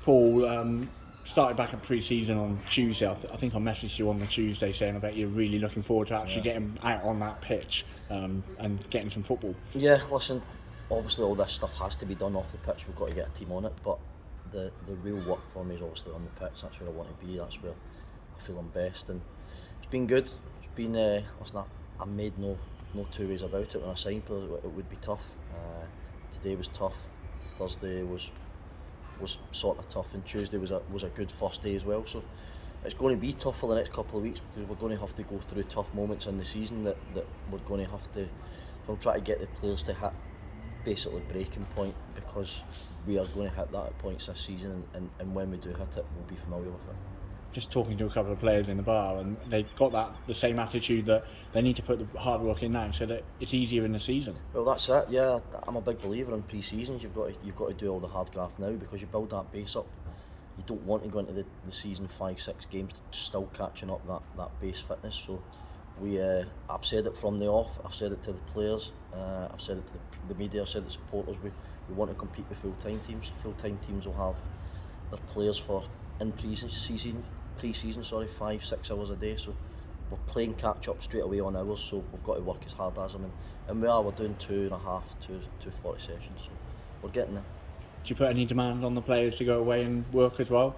Paul, started back at pre-season on Tuesday. I think I messaged you on the Tuesday saying I bet you're really looking forward to actually getting out on that pitch and getting some football. Yeah, listen, obviously all this stuff has to be done off the pitch. We've got to get a team on it, but the real work for me is obviously on the pitch. That's where I want to be. That's where I feel I'm best, and it's been good. It's been listen, I made no two ways about it when I signed players. It would be tough. Today was tough. Thursday was sort of tough, and Tuesday was a good first day as well. So it's going to be tough for the next couple of weeks because we're going to have to go through tough moments in the season that we're going to have to. So I'm trying to get the players to hit basically breaking point, because we are going to hit that at points this season, and when we do hit it, we'll be familiar with it. Just talking to a couple of players in the bar, and they've got the same attitude that they need to put the hard work in now so that it's easier in the season. Well, that's it. Yeah, I'm a big believer in pre-seasons. You've got to do all the hard graft now, because you build that base up. You don't want to go into the season 5-6 games still catching up that base fitness. So I've said it from the off. I've said it to the players. I've said it to the media. I've said it to supporters. We want to compete with full-time teams. Full-time teams will have their players in pre-season, 5-6 hours a day. So we're playing catch up straight away on hours. So we've got to work as hard as them, and we're doing 2.5 to 40 sessions. So we're getting there. Do you put any demands on the players to go away and work as well?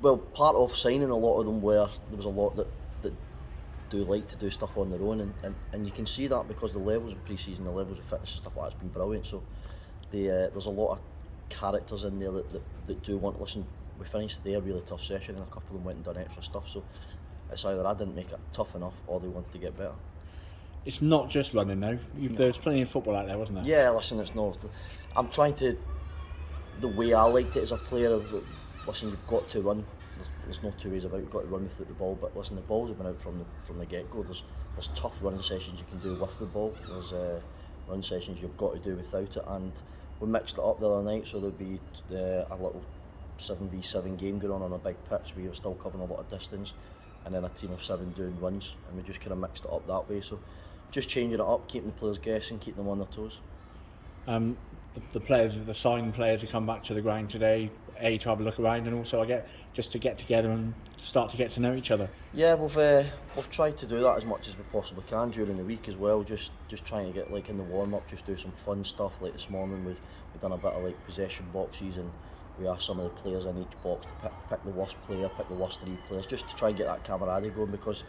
Well, part of signing a lot of them there was a lot that do like to do stuff on their own, and you can see that because the levels in pre-season, the levels of fitness and stuff like that has been brilliant. So there's a lot of characters in there that do want to listen. We finished their really tough session, and a couple of them went and done extra stuff. So it's either I didn't make it tough enough, or they wanted to get better. It's not just running though. There's plenty of football out there, wasn't there? Yeah, listen, it's not. I'm trying to. The way I liked it as a player, listen, you've got to run. There's no two ways about it. You've got to run without the ball. But listen, the balls have been out from the get-go. There's tough running sessions you can do with the ball. There's running sessions you've got to do without it. And we mixed it up the other night, so there'll be a little 7v7 game going on a big pitch where you're still covering a lot of distance, and then a team of 7 doing runs, and we just kind of mixed it up that way. So just changing it up, keeping the players guessing, keeping them on their toes. The players, the signed players, who come back to the ground today, to have a look around, and also just to get together and start to get to know each other. Yeah, we've tried to do that as much as we possibly can during the week as well. Just trying to get in the warm up, just do some fun stuff. Like this morning, we've done a bit of possession boxes, and we asked some of the players in each box to pick the worst player, pick the worst 3 players, just to try and get that camaraderie going. Because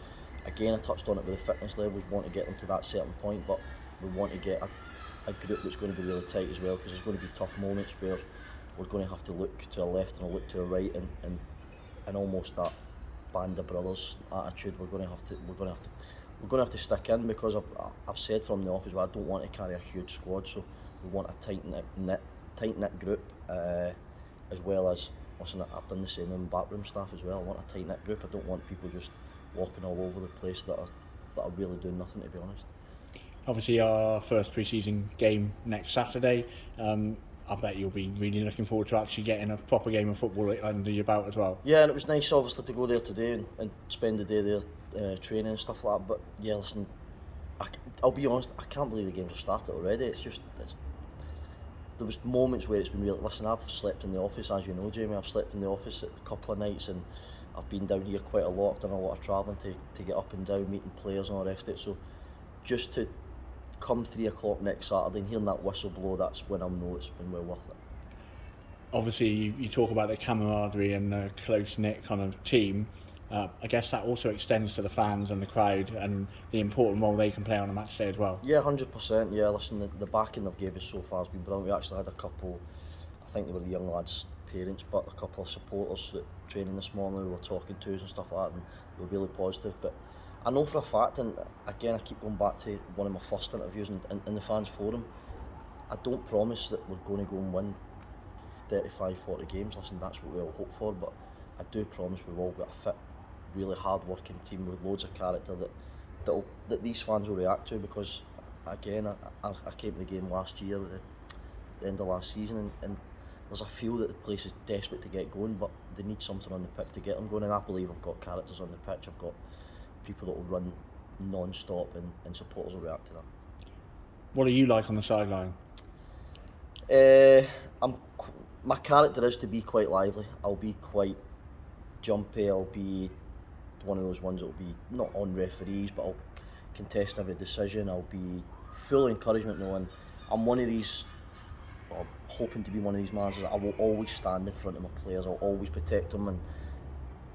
again, I touched on it with the fitness levels. We want to get them to that certain point, but we want to get a group that's going to be really tight as well, because there's going to be tough moments where we're going to have to look to the left and look to the right, and almost that band of brothers attitude. We're going to have to stick in, because I've said from the off as well, I don't want to carry a huge squad. So we want a tight knit group, as well as, listen, I've done the same in backroom staff as well. I want a tight knit group. I don't want people just walking all over the place that are really doing nothing, to be honest. Obviously, our first pre-season game next Saturday. I bet you'll be really looking forward to actually getting a proper game of football under your belt as well. Yeah, and it was nice, obviously, to go there today and spend the day there training and stuff like that. But yeah, listen, I'll be honest, I can't believe the games have started already. There was moments where it's been really. Listen, I've slept in the office, as you know, Jamie. I've slept in the office a couple of nights, and I've been down here quite a lot. I've done a lot of travelling to get up and down, meeting players and all the rest of it. So just to come 3 o'clock next Saturday and hearing that whistle blow, that's when I'll know it's been well worth it. Obviously, you talk about the camaraderie and the close-knit kind of team. I guess that also extends to the fans and the crowd and the important role they can play on a match day as well. Yeah, 100%. Yeah, listen, the backing they've gave us so far has been brilliant. We actually had a couple, I think they were the young lads' parents, but a couple of supporters that training this morning we were talking to us and stuff like that, and they were really positive. But I know for a fact, and again I keep going back to one of my first interviews in the fans forum, I don't promise that we're going to go and win 35-40 games. Listen, that's what we all hope for, but I do promise we've all got a fit, really hard working team with loads of character that these fans will react to. Because again, I came to the game last year at the end of last season, and there's a feel that the place is desperate to get going, but they need something on the pitch to get them going, and I believe I've got characters on the pitch. I've got people that will run non-stop, and supporters will react to that. What are you like on the sideline? My character is to be quite lively. I'll be quite jumpy. I'll be one of those ones that'll be not on referees, but I'll contest every decision. I'll be full of encouragement, knowing I'm one of these. I'm hoping to be one of these managers. I will always stand in front of my players. I'll always protect them, and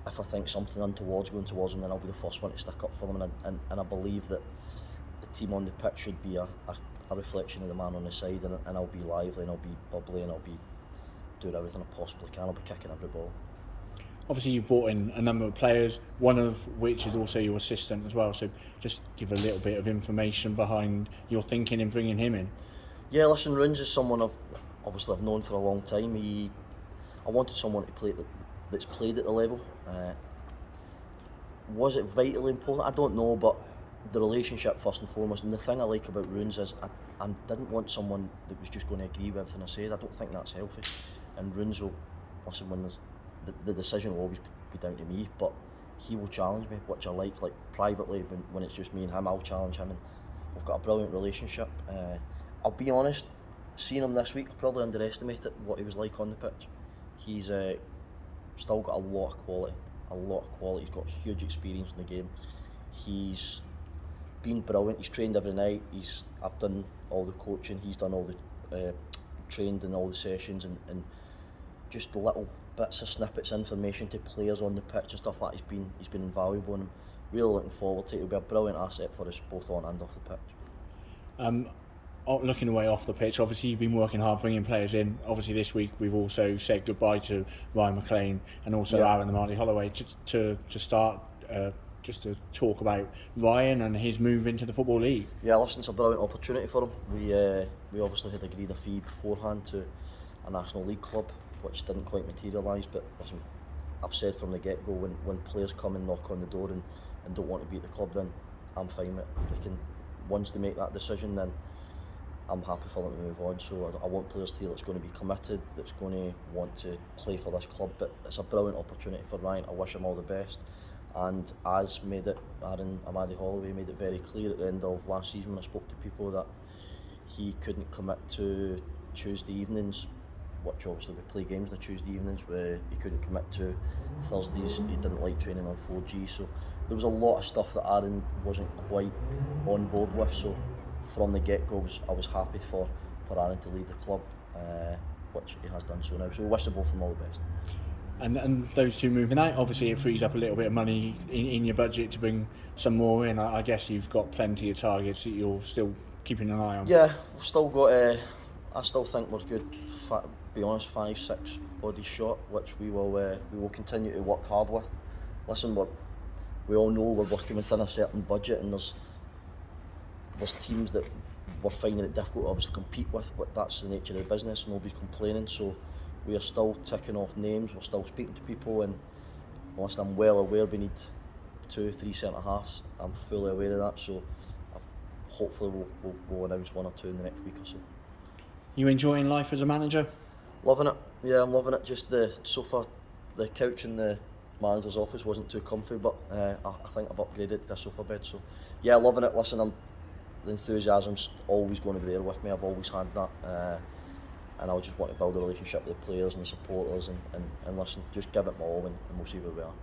if I think something untoward's going towards them, then I'll be the first one to stick up for them. And I believe that the team on the pitch should be a reflection of the man on the side, and I'll be lively, and I'll be bubbly, and I'll be doing everything I possibly can. I'll be kicking every ball. Obviously, you've brought in a number of players, one of which is also your assistant as well. So just give a little bit of information behind your thinking in bringing him in. Yeah, listen, Runs is someone I've known for a long time. I wanted someone to play that's played at the level. Was it vitally important? I don't know, but the relationship first and foremost. And the thing I like about Runes is I didn't want someone that was just going to agree with everything I said. I don't think that's healthy. And Runes will listen when the decision will always be down to me, but he will challenge me, which I like. Like privately, when it's just me and him, I'll challenge him, and we've got a brilliant relationship. I'll be honest, seeing him this week, I probably underestimated what he was like on the pitch. He's still got a lot of quality. He's got huge experience in the game. He's been brilliant. He's trained every night. I've done all the coaching. He's done all the trained in all the sessions, and just little bits of snippets, information to players on the pitch and stuff like that. He's been invaluable, and I'm really looking forward to it. He'll be a brilliant asset for us both on and off the pitch. Looking away off the pitch, obviously you've been working hard bringing players in. Obviously this week we've also said goodbye to Ryan McLean and also Aaron the Marty Holloway. To start, just to talk about Ryan and his move into the Football League. Yeah, listen, it's a brilliant opportunity for him. We obviously had agreed a fee beforehand to a National League club, which didn't quite materialise, but listen, I've said from the get-go, when players come and knock on the door and don't want to be at the club, then I'm fine with it. Once they make that decision, then I'm happy for them to move on. So I want players here that's going to be committed, that's going to want to play for this club. But it's a brilliant opportunity for Ryan. I wish him all the best. And as Aaron Amadi Holloway made it very clear at the end of last season when I spoke to people that he couldn't commit to Tuesday evenings, which obviously we play games on Tuesday evenings, where he couldn't commit to Thursdays. He didn't like training on 4G. So there was a lot of stuff that Aaron wasn't quite on board with. So from the get-go, I was happy for Aaron to leave the club, which he has done so now. So we wish them both of them all the best. And those two moving out, obviously it frees up a little bit of money in your budget to bring some more in. I guess you've got plenty of targets that you're still keeping an eye on. Yeah, we've still got. I still think we're good. Be honest, 5-6 bodies short, which we will continue to work hard with. Listen, we all know we're working within a certain budget, and there's teams that we're finding it difficult to obviously compete with, but that's the nature of the business. Nobody's complaining, so we are still ticking off names. We're still speaking to people, and listen, I'm well aware we need 2-3 centre halves. I'm fully aware of that, so hopefully we'll announce 1 or 2 in the next week or so. You enjoying life as a manager? Loving it. Yeah, I'm loving it. Just the sofa, the couch in the manager's office wasn't too comfy, but I think I've upgraded to a sofa bed. So yeah, loving it. Listen, the enthusiasm's always going to be there with me. I've always had that, and I just want to build a relationship with the players and the supporters, and listen, just give it my all, and we'll see where we are.